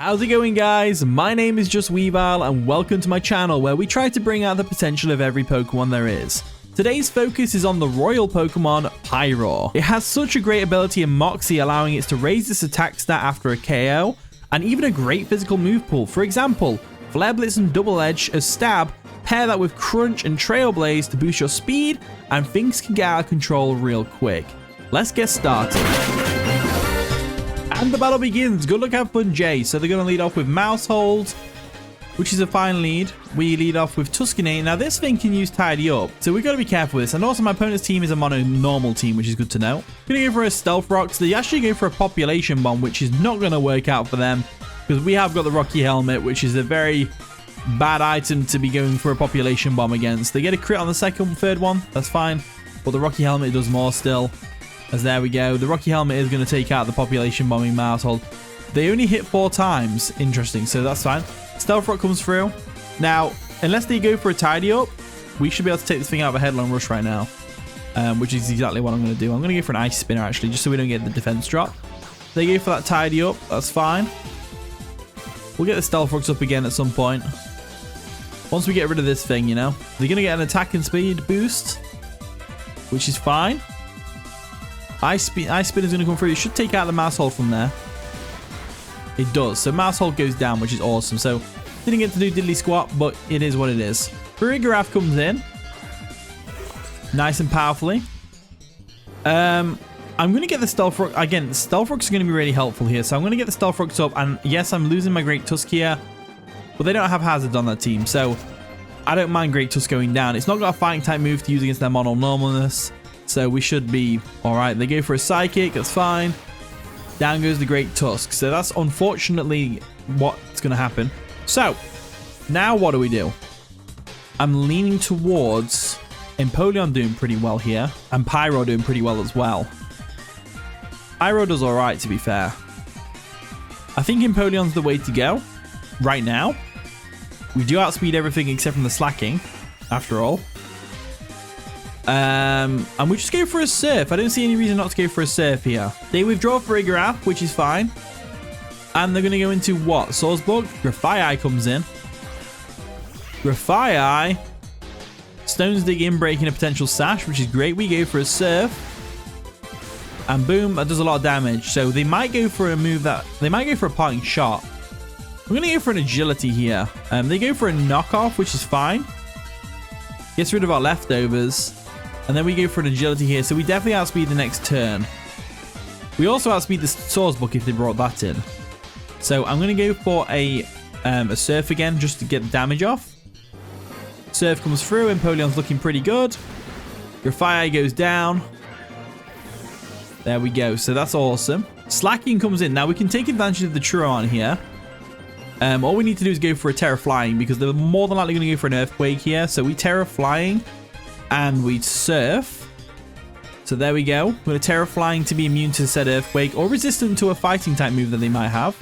How's it going, guys? My name is Just Weavile and welcome to my channel where we try to bring out the potential of every Pokemon there is. Today's focus is on the royal Pokemon, Pyroar. It has such a great ability in Moxie, allowing it to raise its attack stat after a KO, and even a great physical move pool. For example, Flare Blitz and Double Edge as Stab, pair that with Crunch and Trailblaze to boost your speed, and things can get out of control real quick. Let's get started. And the battle begins. Good luck, have fun, Jay. So they're going to lead off with Mousehold, which is a fine lead. We lead off with Tuscanate. Now this thing can use Tidy Up, so we've got to be careful with this. And also my opponent's team is a mono normal team, which is good to know. We're going to go for a Stealth Rock. So they actually go for a Population Bomb, which is not going to work out for them because we have got the Rocky Helmet, which is a very bad item to be going for a Population Bomb against. They get a crit on the second, third one. That's fine. But the Rocky Helmet does more still. As there we go. The Rocky Helmet is going to take out the Population Bombing Mousehold. They only hit 4 times. Interesting. So that's fine. Stealth Rock comes through. Now, unless they go for a Tidy Up, we should be able to take this thing out of a Headlong Rush right now. Which is exactly what I'm going to do. I'm going to go for an Ice Spinner, actually, just so we don't get the defense drop. They go for that Tidy Up. That's fine. We'll get the Stealth Rocks up again at some point. Once we get rid of this thing, you know. They're going to get an attack and speed boost, which is fine. Ice Spin is going to come through. It should take out the Mousehold from there. It does. So Mousehold goes down, which is awesome. So didn't get to do diddly squat, but it is what it is. Pyroar comes in. Nice and powerfully. I'm going to get the Stealth Rock. Again, Stealth Rocks are going to be really helpful here. So I'm going to get the Stealth Rocks up. And yes, I'm losing my Great Tusk here. But they don't have Hazard on that team. So I don't mind Great Tusk going down. It's not got a fighting type move to use against their mono normalness. So we should be alright. They go for a Psychic. That's fine. Down goes the Great Tusk. So that's unfortunately what's going to happen. So now what do we do? I'm leaning towards Empoleon doing pretty well here. And Pyro doing pretty well as well. Pyro does alright, to be fair. I think Empoleon's the way to go. Right now. We do outspeed everything except from the slacking. After all. And we just go for a Surf. I don't see any reason not to go for a Surf here. They withdraw Pyroar, which is fine. And they're going to go into what? Swordsbug? Grafaiai comes in. Grafaiai. Stones Dig in, breaking a potential Sash, which is great. We go for a Surf. And boom, that does a lot of damage. So they might go for a move that... They might go for a Parting Shot. We're going to go for an Agility here. They go for a Knockoff, which is fine. Gets rid of our leftovers. And then we go for an Agility here. So we definitely outspeed the next turn. We also outspeed the Swordsbug if they brought that in. So I'm going to go for a Surf again just to get the damage off. Surf comes through. Empoleon's looking pretty good. Grafaiai goes down. There we go. So that's awesome. Slacking comes in. Now we can take advantage of the Truon here. All we need to do is go for a Terra Flying because they're more than likely going to go for an Earthquake here. So we Terra Flying and we Surf. So there we go. We're going to Terra Flying to be immune to said Earthquake or resistant to a fighting type move that they might have.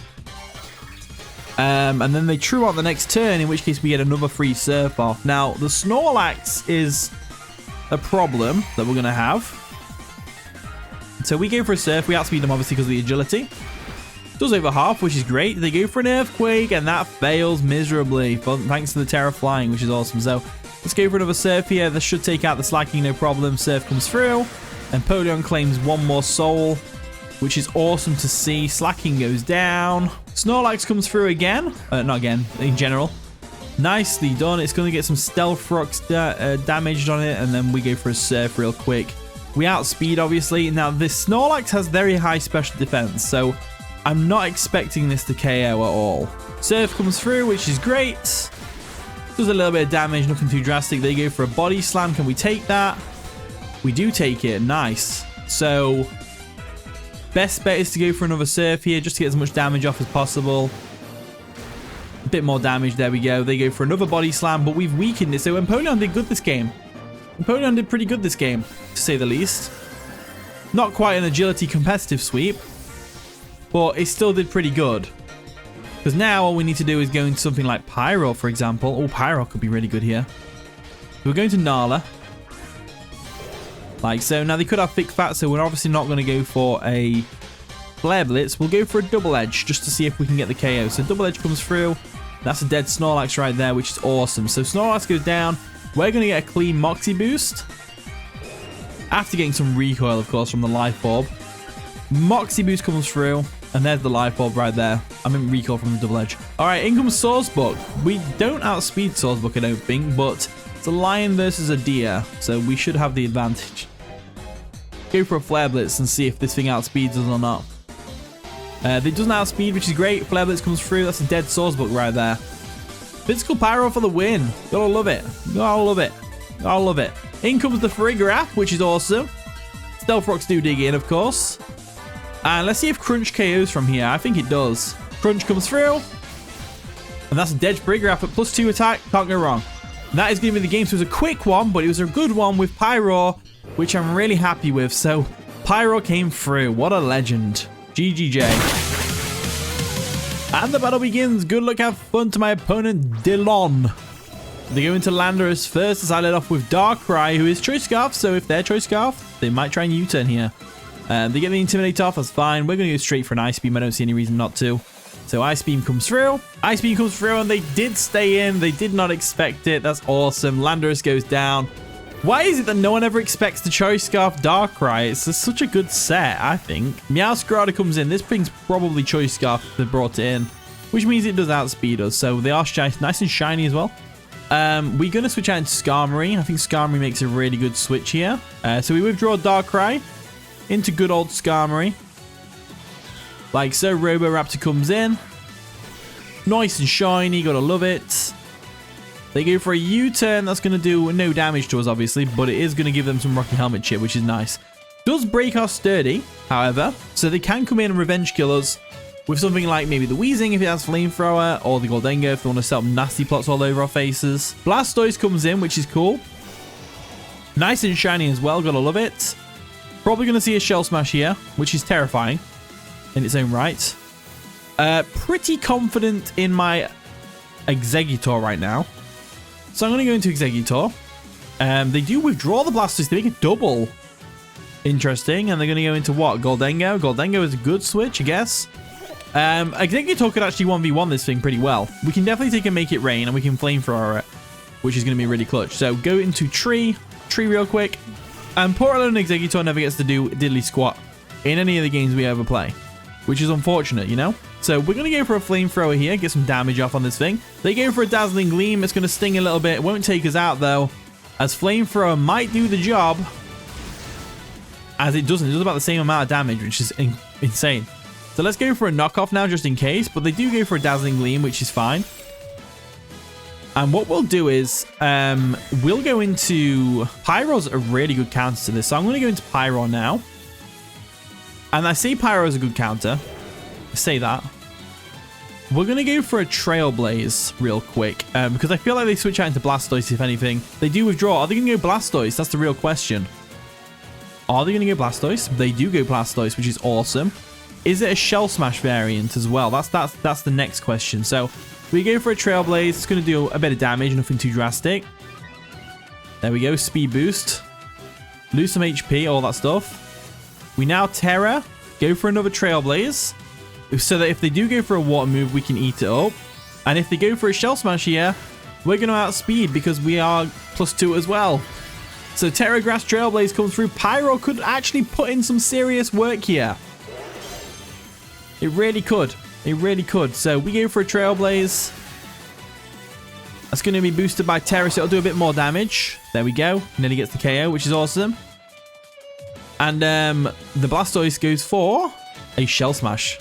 And then they True on the next turn, in which case we get another free Surf off. Now the Snorlax is a problem that we're going to have. So we go for a Surf. We outspeed them obviously because of the Agility. Does over half, which is great. They go for an Earthquake, and that fails miserably, thanks to the Terra Flying, which is awesome. So let's go for another Surf here. This should take out the Slacking, no problem. Surf comes through, and Empoleon claims one more soul, which is awesome to see. Slacking goes down. Snorlax comes through again. Not again, in general. Nicely done. It's going to get some Stealth Rocks damaged on it, and then we go for a Surf real quick. We outspeed, obviously. Now, this Snorlax has very high special defense, so I'm not expecting this to KO at all. Surf comes through, which is great. Does a little bit of damage, nothing too drastic. They go for a Body Slam. Can we take that? We do take it. Nice. So, best bet is to go for another Surf here, just to get as much damage off as possible. A bit more damage. There we go. They go for another Body Slam, but we've weakened it. So, Empoleon did good this game. Empoleon did pretty good this game, to say the least. Not quite an Agility competitive sweep. But it still did pretty good. Because now all we need to do is go into something like Pyro, for example. Oh, Pyro could be really good here. We're going to Nala. Like so. Now they could have Thick Fat, so we're obviously not going to go for a Flare Blitz, we'll go for a Double Edge just to see if we can get the KO. So Double Edge comes through. That's a dead Snorlax right there, which is awesome. So Snorlax goes down. We're going to get a clean Moxie boost. After getting some recoil, of course, from the Life Orb. Moxie boost comes through. And there's the Life Orb right there. I mean recoil from the Double Edge. Alright, in comes Swordsbook. We don't outspeed Swordsbook, I don't think, but it's a lion versus a deer, so we should have the advantage. Go for a Flare Blitz and see if this thing outspeeds us or not. It doesn't outspeed, which is great. Flare Blitz comes through. That's a dead Swordsbook right there. Physical Pyroar for the win. Gotta love it. Gotta love it. Gotta love it. In comes the Farigiraf, which is awesome. Stealth Rocks do dig in, of course. And let's see if Crunch KOs from here. I think it does. Crunch comes through. And that's a dead Farigiraf at +2 attack. Can't go wrong. And that is going to be the game. So it was a quick one, but it was a good one with Pyroar, which I'm really happy with. So Pyroar came through. What a legend. GGJ. And the battle begins. Good luck, have fun to my opponent, Dillon. They go into Landorus first as I led off with Darkrai, who is Choice Scarf. So if they're Choice Scarf, they might try and U-turn here. They get the Intimidate off. That's fine. We're going to go straight for an Ice Beam. I don't see any reason not to. So Ice Beam comes through. Ice Beam comes through, and they did stay in. They did not expect it. That's awesome. Landorus goes down. Why is it that no one ever expects the Choice Scarf Darkrai? It's such a good set, I think. Meowscarada comes in. This thing's probably Choice Scarf if they brought it in, which means it does outspeed us. So they are nice and shiny as well. We're going to switch out into Skarmory. I think Skarmory makes a really good switch here. So we withdraw Darkrai into good old Skarmory. Like so, Roboraptor comes in. Nice and shiny. Gotta love it. They go for a U-turn. That's going to do no damage to us, obviously, but it is going to give them some Rocky Helmet chip, which is nice. Does break our Sturdy, however, so they can come in and revenge kill us with something like maybe the Weezing if it has Flamethrower, or the Goldengo if they want to set up nasty plots all over our faces. Blastoise comes in, which is cool. Nice and shiny as well. Gotta love it. Probably going to see a Shell Smash here, which is terrifying in its own right. Pretty confident in my Exeggutor right now. So I'm going to go into Exeggutor. They do withdraw the Blastoise. They make a double. Interesting. And they're going to go into what? Goldengo. Goldengo is a good switch, I guess. Exeggutor could actually 1v1 this thing pretty well. We can definitely take and make it rain, and we can Flamethrower it, which is going to be really clutch. So go into Tree real quick. And poor old Exeggutor never gets to do diddly squat in any of the games we ever play, which is unfortunate, you know? So we're going to go for a Flamethrower here, get some damage off on this thing. They go for a Dazzling Gleam. It's going to sting a little bit. It won't take us out, though, as Flamethrower might do the job, as it doesn't. It does about the same amount of damage, which is insane. So let's go for a knockoff now, just in case. But they do go for a Dazzling Gleam, which is fine. And what we'll do is, we'll go into... Pyroar's a really good counter to this. So I'm going to go into Pyroar now. And I say Pyroar is a good counter. I say that. We're going to go for a Trailblaze real quick. Because I feel like they switch out into Blastoise, if anything. They do withdraw. Are they going to go Blastoise? That's the real question. Are they going to go Blastoise? They do go Blastoise, which is awesome. Is it a Shell Smash variant as well? That's the next question. So we go for a Trailblaze. It's going to do a bit of damage. Nothing too drastic. There we go. Speed boost. Lose some HP. All that stuff. We now Terra. Go for another Trailblaze. So that if they do go for a water move, we can eat it up. And if they go for a Shell Smash here, we're going to outspeed because we are +2 as well. So Terra Grass Trailblaze comes through. Pyro could actually put in some serious work here. It really could. It really could. So we go for a Trailblaze. That's going to be boosted by Terra, so it'll do a bit more damage. There we go. And then he gets the KO, which is awesome. And the Blastoise goes for a Shell Smash.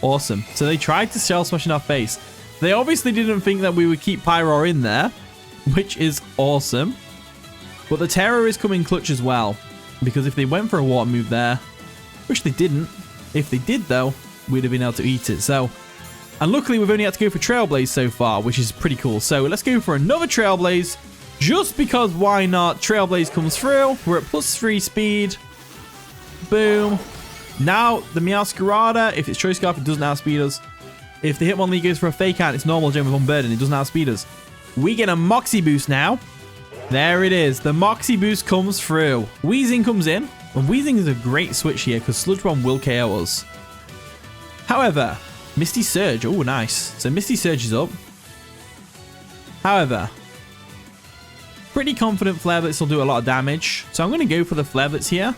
Awesome. So they tried to Shell Smash in our face. They obviously didn't think that we would keep Pyroar in there, which is awesome. But the Terror is coming clutch as well, because if they went for a water move there, which they didn't, if they did though, we'd have been able to eat it. So, and luckily we've only had to go for Trailblaze so far, which is pretty cool. So let's go for another Trailblaze, just because why not? Trailblaze comes through. We're at +3 speed. Boom. Now, the Meowscarada, if it's Choice Scarf, it doesn't outspeed us. If the Hitmonlee goes for a Fake Out, it's normal Gem with Unburden. It doesn't outspeed us. We get a Moxie boost now. There it is. The Moxie boost comes through. Weezing comes in. And Weezing is a great switch here because Sludge Bomb will KO us. However, Misty Surge. Oh, nice. So Misty Surge is up. However, pretty confident Flare Blitz will do a lot of damage. So I'm going to go for the Flare Blitz here.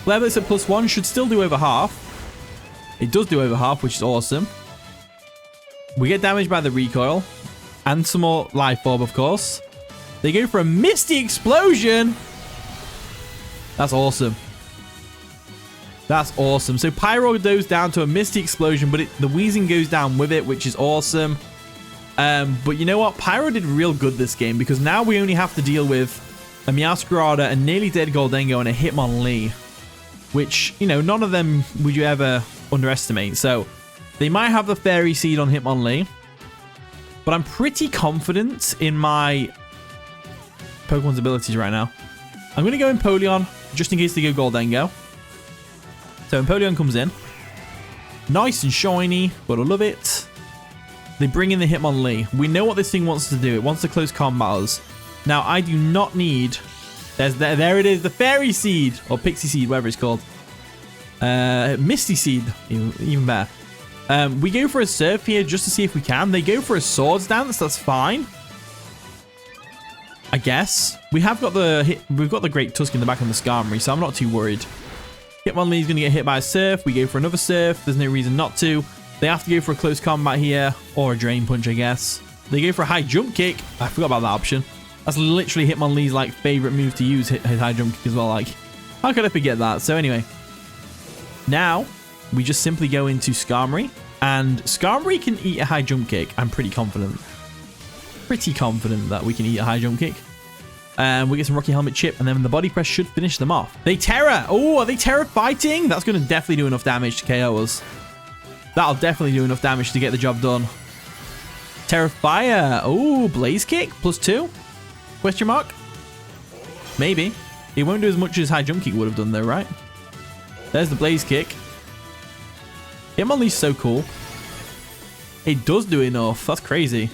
Flare Blitz at +1 should still do over half. It does do over half, which is awesome. We get damaged by the recoil. And some more Life Orb, of course. They go for a Misty Explosion. That's awesome. That's awesome. So Pyroar goes down to a Misty Explosion, but the Wheezing goes down with it, which is awesome. But you know what? Pyro did real good this game because now we only have to deal with a Meowscarada, a nearly dead Goldengo, and a Hitmonlee. Which, you know, none of them would you ever underestimate. So they might have the Fairy Seed on Hitmonlee. But I'm pretty confident in my Pokemon's abilities right now. I'm going to go Empoleon just in case they go Goldengo. So Empoleon comes in. Nice and shiny. Gotta love it. They bring in the Hitmonlee. We know what this thing wants to do. It wants to close combat. Now, I do not need... There it is. The Fairy Seed. Or Pixie Seed, whatever it's called. Misty Seed. Even better. We go for a Surf here just to see if we can. They go for a Swords Dance. That's fine. I guess. We've got the Great Tusk in the back of the Skarmory, so I'm not too worried. Hitmonlee is going to get hit by a Surf. We go for another Surf. There's no reason not to. They have to go for a close combat here, or a Drain Punch, I guess. They go for a High Jump Kick. I forgot about that option. That's literally Hitmonlee's like favorite move to use, his High Jump Kick as well. Like, how could I forget that? So anyway, now we just simply go into Skarmory, and Skarmory can eat a High Jump Kick. I'm pretty confident. Pretty confident that we can eat a High Jump Kick. We get some Rocky Helmet Chip, and then the Body Press should finish them off. They Terra. Oh, are they Terra fighting? That's going to definitely do enough damage to KO us. That'll definitely do enough damage to get the job done. Terra Fire. Oh, Blaze Kick. +2? Question mark? Maybe. It won't do as much as High Jump Kick would have done, though, right? There's the Blaze Kick. Hitmonlee's so cool. It does do enough. That's crazy.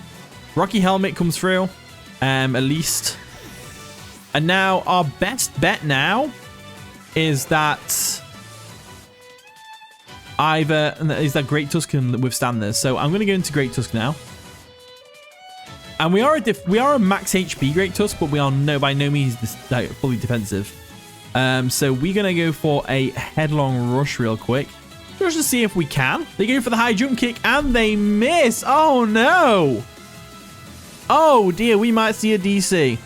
Rocky Helmet comes through. At least. And now our best bet now is that Great Tusk can withstand this. So I'm going to go into Great Tusk now. And we are a max HP Great Tusk, but we are by no means fully defensive. So we're going to go for a Headlong Rush real quick. Just to see if we can. They go for the High Jump Kick and they miss. Oh no. Oh dear, we might see a DC.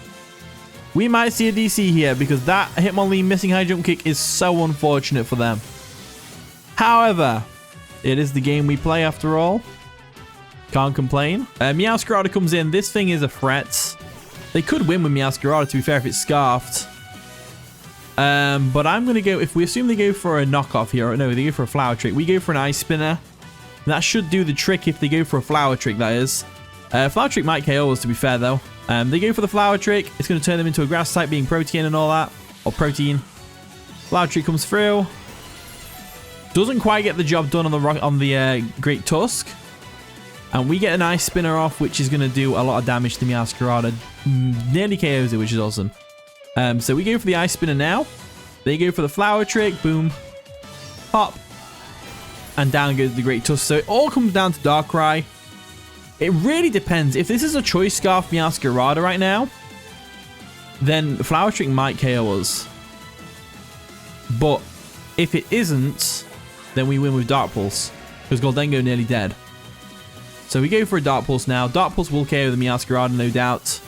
We might see a DC here because that Hitmonlee missing High Jump Kick is so unfortunate for them. However, it is the game we play after all. Can't complain. Meowscarada comes in. This thing is a threat. They could win with Meowscarada, to be fair, if it's Scarfed. But I'm going to go... If we assume they go for a knockoff here... Or no, they go for a Flower Trick. We go for an Ice Spinner. That should do the trick if they go for a Flower Trick, that is. Flower Trick might KO us, to be fair, though. They go for the Flower Trick. It's going to turn them into a Grass type, being Protein and all that. Or Protein. Flower Trick comes through. Doesn't quite get the job done on the Great Tusk. And we get an Ice Spinner off, which is going to do a lot of damage to Meowscarada. Nearly KOs it, which is awesome. So we go for the Ice Spinner now. They go for the Flower Trick. Boom. Pop. And down goes the Great Tusk. So it all comes down to Darkrai. It really depends. If this is a Choice Scarf Meowscarada right now, then Flower Trick might KO us. But if it isn't, then we win with Dark Pulse. Because Goldengo nearly dead. So we go for a Dark Pulse now. Dark Pulse will KO the Meowscarada, no doubt.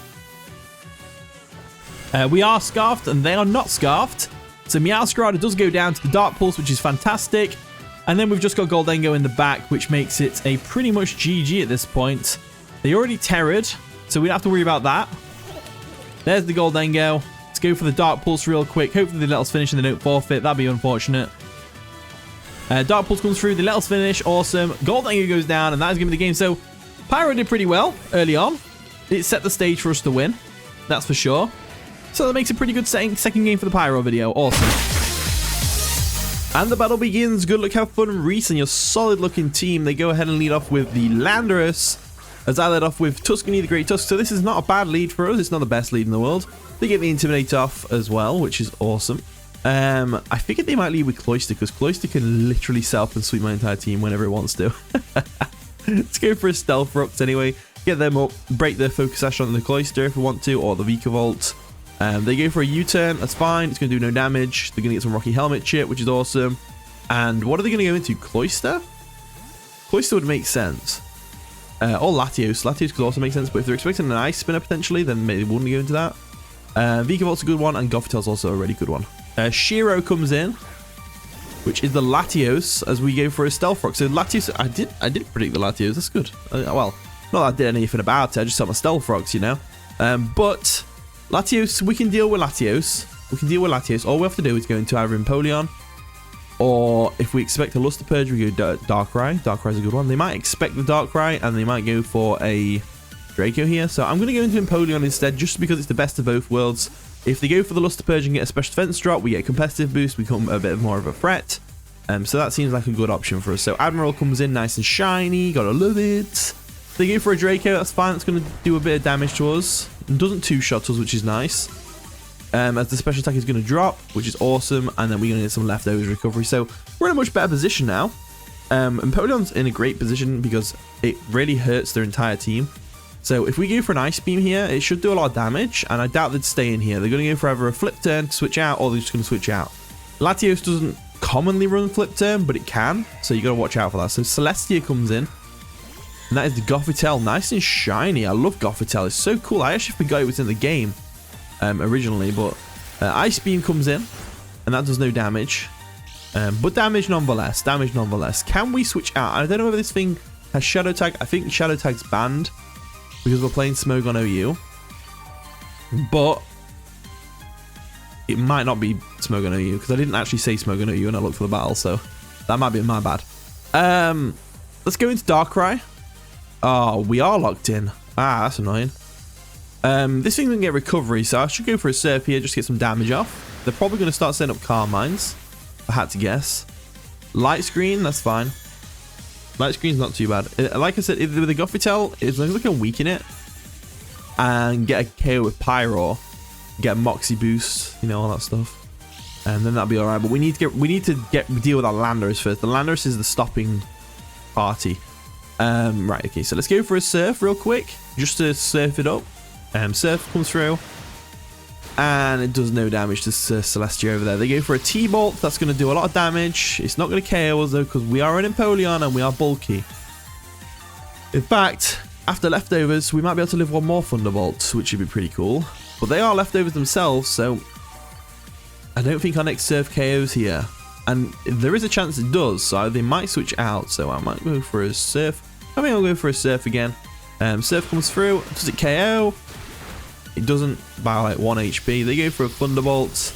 We are Scarfed, and they are not Scarfed. So Meowscarada does go down to the Dark Pulse, which is fantastic. And then we've just got Goldengo in the back, which makes it a pretty much GG at this point. They already Terra'd, so we don't have to worry about that. There's the Goldengo. Let's go for the Dark Pulse real quick. Hopefully they let us finish and they don't forfeit. That'd be unfortunate. Dark Pulse comes through. They let us finish. Awesome. Goldengo goes down, and that is going to be the game. So Pyro did pretty well early on. It set the stage for us to win. That's for sure. So that makes a pretty good second game for the Pyro video. Awesome. And the battle begins. Good luck, have fun, Reese, and your solid-looking team. They go ahead and lead off with the Landorus, as I led off with Tuscany, the Great Tusk. So this is not a bad lead for us. It's not the best lead in the world. They get the Intimidate off as well, which is awesome. I figured they might lead with Cloyster because Cloyster can literally self and sweep my entire team whenever it wants to. Let's go for a Stealth Rocks anyway. Get them up, break their Focus Sash on the Cloyster if we want to, or the Vikavolt. They go for a U-turn, that's fine. It's going to do no damage. They're going to get some Rocky Helmet chip, which is awesome. And what are they going to go into? Cloyster? Cloyster would make sense. Or Latios. Latios could also make sense, but if they're expecting an Ice Spinner potentially, then maybe they wouldn't go into that. Vikavolt's a good one, and Gothitel's also a really good one. Shiro comes in, which is the Latios, as we go for a Stealth Rock. So Latios, I did predict the Latios. That's good. Well, not that I did anything about it. I just saw my Stealth Rocks, you know. But Latios, we can deal with Latios. We can deal with Latios. All we have to do is go into either Empoleon, or if we expect a Luster Purge, we go Darkrai. Darkrai's a good one. They might expect the Darkrai, and they might go for a Draco here. So I'm going to go into Empoleon instead, just because it's the best of both worlds. If they go for the Luster Purge and get a special defense drop, we get a competitive boost, we become a bit more of a threat. So that seems like a good option for us. So Admiral comes in nice and shiny, gotta love it. They go for a Draco, that's fine, it's going to do a bit of damage to us. It doesn't two-shot us, which is nice. As the special attack is going to drop, which is awesome, and then we're going to get some leftovers recovery. So we're in a much better position now. Empoleon's in a great position because it really hurts their entire team. So if we go for an Ice Beam here, it should do a lot of damage, and I doubt they'd stay in here. They're going to go for either a Flip Turn to switch out, or they're just going to switch out. Latios doesn't commonly run Flip Turn, but it can, so you got to watch out for that. So Celestia comes in, and that is the Gothitelle, nice and shiny. I love Gothitelle, it's so cool. I actually forgot it was in the game originally, but Ice Beam comes in, and that does no damage, but damage nonetheless. Can we switch out? I don't know whether this thing has Shadow Tag. I think Shadow Tag's banned because we're playing Smogon OU, but it might not be Smogon OU because I didn't actually say Smogon OU when I looked for the battle, so that might be my bad. Let's go into Darkrai. Oh, we are locked in. Ah, that's annoying. This thing doesn't get recovery, so I should go for a Surf here just to get some damage off. They're probably going to start setting up Carmines, if I had to guess. Light Screen, that's fine. Light Screen's not too bad. Like I said, with the Gothitelle, as long as I can weaken it and get a KO with Pyroar, get a Moxie boost, you know, all that stuff, and then that'll be alright. But we need to deal with our Landorus first. The Landorus is the stopping party. Right, okay, so let's go for a Surf real quick, just to surf it up. Surf comes through, and it does no damage to Celestia over there. They go for a T-Bolt. That's going to do a lot of damage. It's not going to KO us though, because we are an Empoleon and we are bulky. In fact, after leftovers, we might be able to live one more Thunderbolt, which would be pretty cool. But they are leftovers themselves, so I don't think our next Surf KOs here. And there is a chance it does, so they might switch out. So I might go for a Surf. I think I'll go for a Surf again. Surf comes through. Does it KO? It doesn't, by like 1 HP. They go for a Thunderbolt,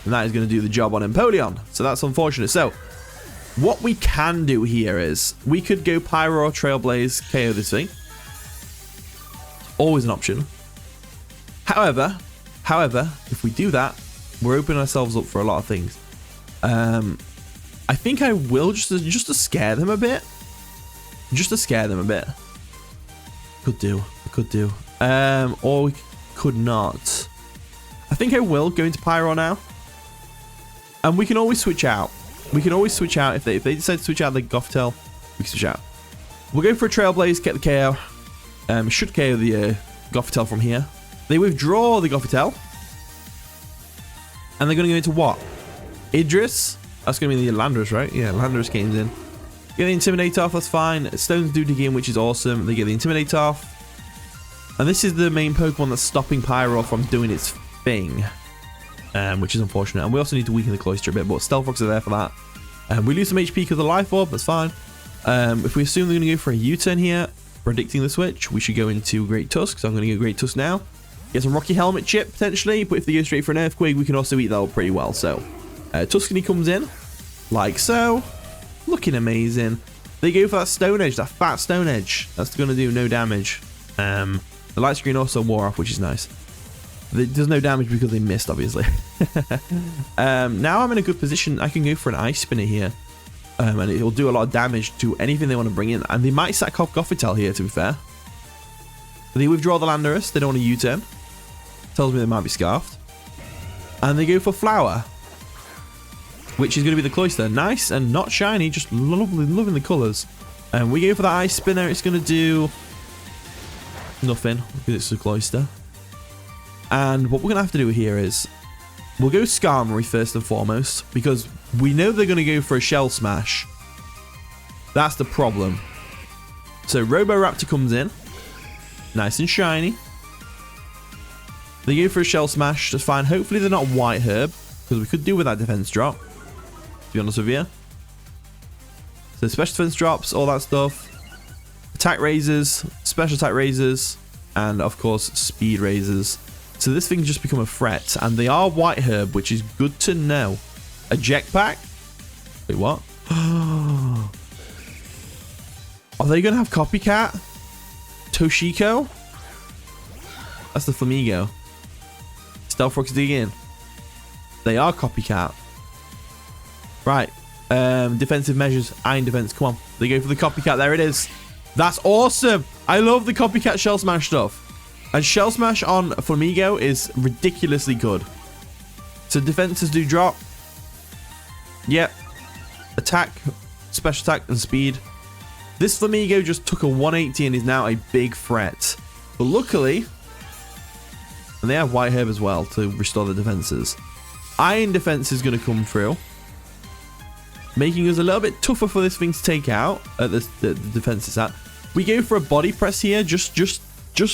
and that is going to do the job on Empoleon. So that's unfortunate. So what we can do here is we could go Pyro or Trailblaze, KO this thing. Always an option. However, if we do that, we're opening ourselves up for a lot of things. I think I will just to scare them a bit. Could do. Or we could not. I think I will go into Pyro now. And we can always switch out. If they decide to switch out the Gothitelle, we can switch out. We'll go for a Trailblaze, get the KO. Should KO the Gothitelle from here. They withdraw the Gothitelle. And they're going to go into what? Idris? That's going to be the Landorus, right? Yeah, Landorus games in. Get the Intimidate off, that's fine. Stones do dig in, which is awesome. They get the Intimidate off. And this is the main Pokemon that's stopping Pyro from doing its thing. Which is unfortunate. And we also need to weaken the Cloyster a bit, but Stealth Rocks are there for that. We lose some HP because of the Life Orb, that's fine. If we assume they're going to go for a U-turn here, predicting the switch, we should go into Great Tusk. So I'm going to go Great Tusk now. Get some Rocky Helmet chip, potentially. But if they go straight for an Earthquake, we can also eat that up pretty well. So Tuscany comes in, like so. Looking amazing. They go for that Stone Edge, that fat Stone Edge. That's going to do no damage. The Light Screen also wore off, which is nice. It does no damage because they missed, obviously. Now I'm in a good position. I can go for an Ice Spinner here. And it will do a lot of damage to anything they want to bring in. And they might sack off Gothitelle here, to be fair. They withdraw the Landorus. They don't want a U-turn. Tells me they might be Scarfed. And they go for Flower, which is going to be the Cloyster. Nice and not shiny, just loving the colours. And we go for that Ice Spinner. It's going to do nothing because it's a Cloyster. And what we're going to have to do here is we'll go Skarmory first and foremost because we know they're going to go for a Shell Smash. That's the problem. So Roboraptor comes in. Nice and shiny. They go for a Shell Smash. That's fine. Hopefully they're not White Herb because we could do with that defense drop, to be honest with you. So special defense drops, all that stuff. Attack raises, special attack raises, and of course speed raises. So this thing's just become a threat, and they are White Herb, which is good to know. A Jetpack? Wait, what? Are they going to have Copycat? Toshiko? That's the Flamigo. Stealth Rock's dig in. They are Copycat. Right. Defensive measures. Iron defense. Come on. They go for the Copycat. There it is. That's awesome. I love the Copycat Shell Smash stuff. And Shell Smash on Flamigo is ridiculously good. So defenses do drop. Yep. Attack, special attack, and speed. This Flamigo just took a 180 and is now a big threat. But luckily, and they have White Herb as well to restore the defenses. Iron defense is going to come through, making us a little bit tougher for this thing to take out at the defenses at. We go for a body press here, just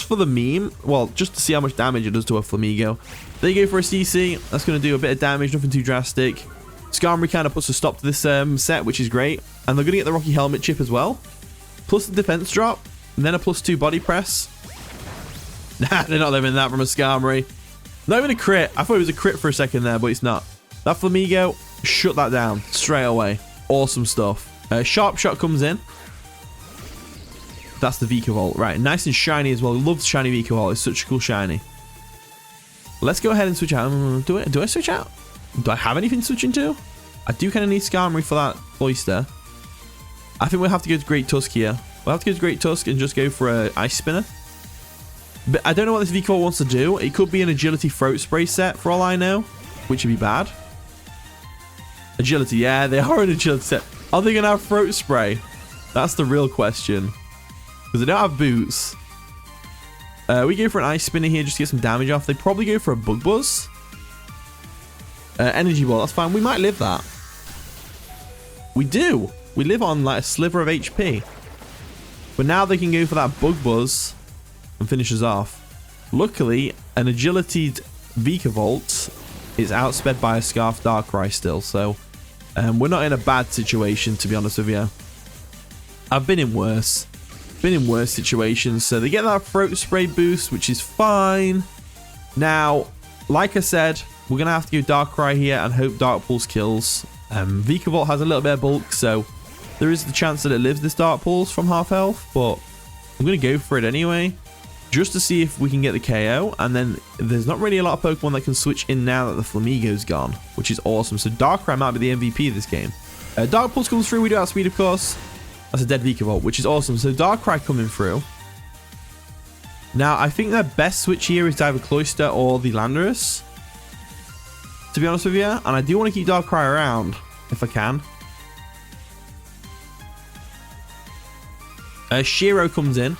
for the meme. Well, just to see how much damage it does to a Flamigo. They go for a CC. That's going to do a bit of damage, nothing too drastic. Skarmory kind of puts a stop to this set, which is great. And they're going to get the Rocky Helmet chip as well. Plus the defense drop. And then a +2 body press. Nah, they're not living that from a Skarmory. Not even a crit. I thought it was a crit for a second there, but it's not. That Flamigo, shut that down straight away. Awesome stuff. Sharp Shot comes in. That's the Vikavolt. Right, nice and shiny as well. Love shiny Vikavolt. It's such a cool shiny. Let's go ahead and switch out. Do I switch out? Do I have anything switching to? I do kind of need Skarmory for that Cloyster. I think we'll have to go to Great Tusk here. We'll have to go to Great Tusk and just go for a Ice Spinner. But I don't know what this Vikavolt wants to do. It could be an Agility Throat Spray set for all I know, which would be bad. Agility, yeah, they are an Agility set. Are they going to have Throat Spray? That's the real question. Because they don't have boots. We go for an Ice Spinner here just to get some damage off. They probably go for a Bug Buzz. Energy Ball, that's fine. We might live that. We do. We live on like a sliver of HP. But now they can go for that Bug Buzz and finish us off. Luckily, an Agility Vikavolt is outsped by a Scarf Darkrai still. So we're not in a bad situation, to be honest with you. I've been in worse. Been in worse situations. So they get that Throat Spray boost, which is fine. Now, like I said, we're going to have to go Darkrai here and hope Dark Pulse kills. Vikavolt has a little bit of bulk, so there is the chance that it lives this Dark Pulse from half health, but I'm going to go for it anyway, just to see if we can get the KO. And then there's not really a lot of Pokemon that can switch in now that the Flamigo's gone, which is awesome. So Darkrai might be the MVP of this game. Dark Pulse comes through. We do outspeed, of course. That's a dead Vikavolt, which is awesome. So Darkrai coming through. Now, I think their best switch here is either Cloyster or the Landorus, to be honest with you. And I do want to keep Darkrai around if I can. Shiro comes in.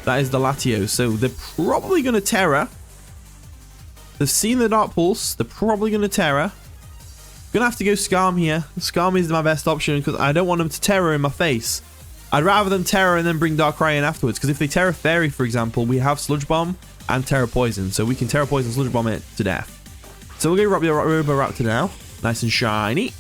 That is the Latios. So they're probably going to Terra. They've seen the Dark Pulse. They're probably going to Terra. Gonna have to go Skarm here. Skarm is my best option because I don't want them to Terra in my face. I'd rather them Terra and then bring Darkrai in afterwards, because if they Terra Fairy, for example, we have Sludge Bomb and Terra Poison, so we can Terra Poison, Sludge Bomb it to death. So we'll go Roboraptor now. Nice and shiny.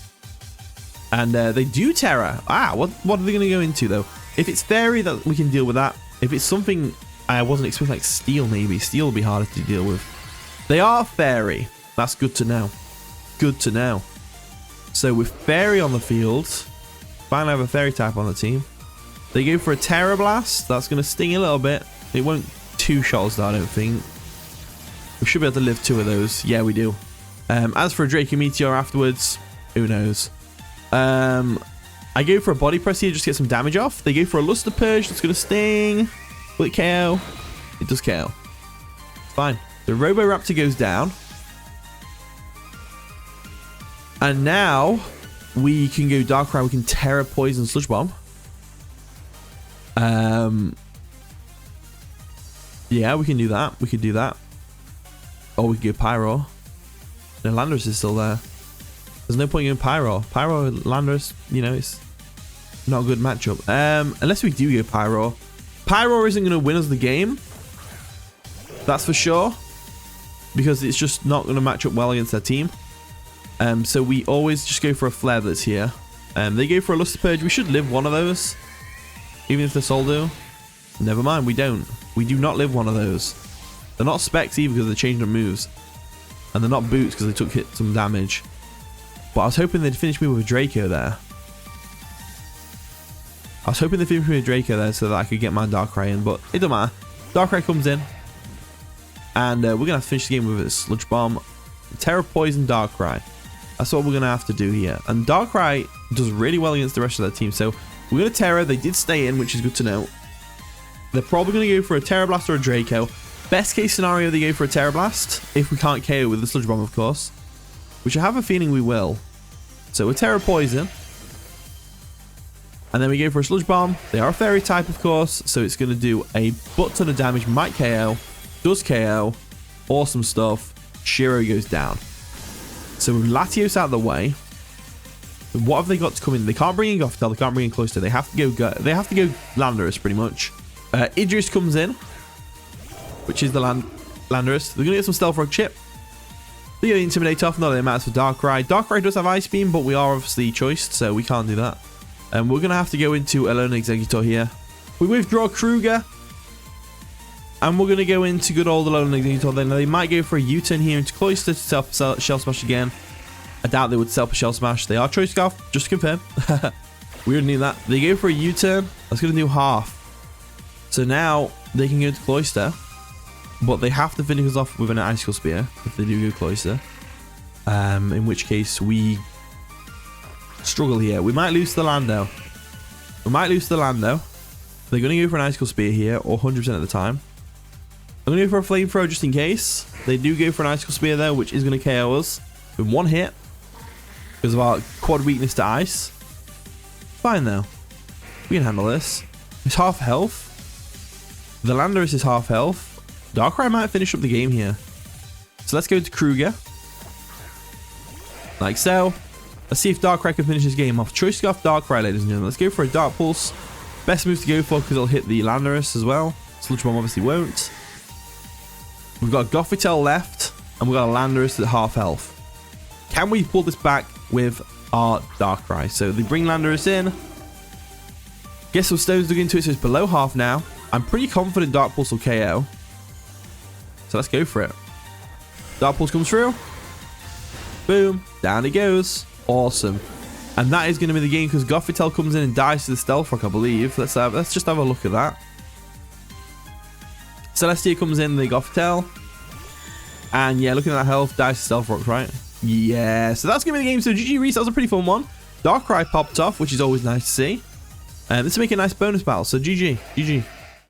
And they do Terra. What are they going to go into, though? If it's Fairy, that we can deal with that. If it's something I wasn't expecting, like Steel, maybe. Steel will be harder to deal with. They are Fairy. That's good to know. Good to know. So with Fairy on the field, finally have a Fairy type on the team. They go for a Terra Blast. That's going to sting a little bit. It won't two-shots though, I don't think. We should be able to live 2 of those. Yeah, we do. As for a Draco Meteor afterwards, who knows? I go for a Body Press here just to get some damage off. They go for a Luster Purge. That's going to sting. Will it KO? It does KO. Fine. The Roboraptor goes down. And now we can go Darkrai. We can Terra, Poison, Sludge Bomb. Yeah, we can do that. We could do that. Or we could go Pyroar. No, Landorus is still there. There's no point in going Pyroar. Pyroar, Landorus, you know, it's not a good matchup. Unless we do go Pyroar. Pyroar isn't going to win us the game. That's for sure. Because it's just not going to match up well against their team. So we always just go for a Flare that's here. They go for a Luster Purge. We should live one of those. Even if the Soul do. Never mind, we don't. We do not live one of those. They're not specs either because they're changing their moves. And they're not boots because they took some damage. But I was hoping they'd finish me with a Draco there. I was hoping they'd finish me with a Draco there so that I could get my Darkrai in. But it don't matter. Darkrai comes in. And we're going to have to finish the game with a Sludge Bomb. Terra, Poison, Darkrai. That's what we're going to have to do here. And Darkrai does really well against the rest of their team. So we're going to Terra. They did stay in, which is good to know. They're probably going to go for a Terra Blast or a Draco. Best case scenario, they go for a Terra Blast. If we can't KO with the Sludge Bomb, of course. Which I have a feeling we will. So we're Terra Poison. And then we go for a Sludge Bomb. They are a Fairy type, of course. So it's going to do a butt ton of damage. Might KO. Does KO. Awesome stuff. Shiro goes down. So with Latios out of the way. What have they got to come in? They can't bring in Gothitelle. They can't bring in Cloyster. They have to go Landorus pretty much. Idris comes in. Which is the Landorus. They're going to get some Stealth Rock Chip. They're going to Intimidate off. Not that it matters for Darkrai. Darkrai does have Ice Beam, but we are obviously choiced, so we can't do that. And we're going to have to go into Alolan Exeggutor here. We withdraw Kruger. And we're going to go into good old Alolan Exeggutor. Then they might go for a U-turn here into Cloyster to Shell Smash again. I doubt they would self a Shell Smash. They are Choice Scarf, just to confirm. We wouldn't need that. They go for a U-turn. That's going to do half. So now they can go to Cloyster. But they have to finish us off with an Icicle Spear if they do go Cloyster. In which case we struggle here. We might lose the Lando. They're going to go for an Icicle Spear here, or 100% of the time. I'm going to go for a Flamethrower just in case. They do go for an Icicle Spear there, which is going to KO us with one hit. Because of our quad weakness to ice. Fine though. We can handle this. It's half health. The Landorus is half health. Darkrai might finish up the game here. So let's go to Kruger. Like so. Let's see if Darkrai can finish this game off. Choice Scarf Darkrai, ladies and gentlemen. Let's go for a Dark Pulse. Best move to go for because it'll hit the Landorus as well. Sludge Bomb obviously won't. We've got Gothitelle left. And we've got a Landorus at half health. Can we pull this back with our Darkrai? So they bring Landorus in. Get some stones dug into it, so it's below half now. I'm pretty confident Dark Pulse will KO. So let's go for it. Dark Pulse comes through. Boom. Down it goes. Awesome. And that is going to be the game because Gothitelle comes in and dies to the Stealth Rock, I believe. Let's just have a look at that. Celestia comes in, the Gothitelle. And yeah, looking at that health, dies to Stealth Rock, right? Yeah. So that's going to be the game. So GG Reese, that was a pretty fun one. Darkrai popped off, which is always nice to see. This will make a nice bonus battle. So GG. GG.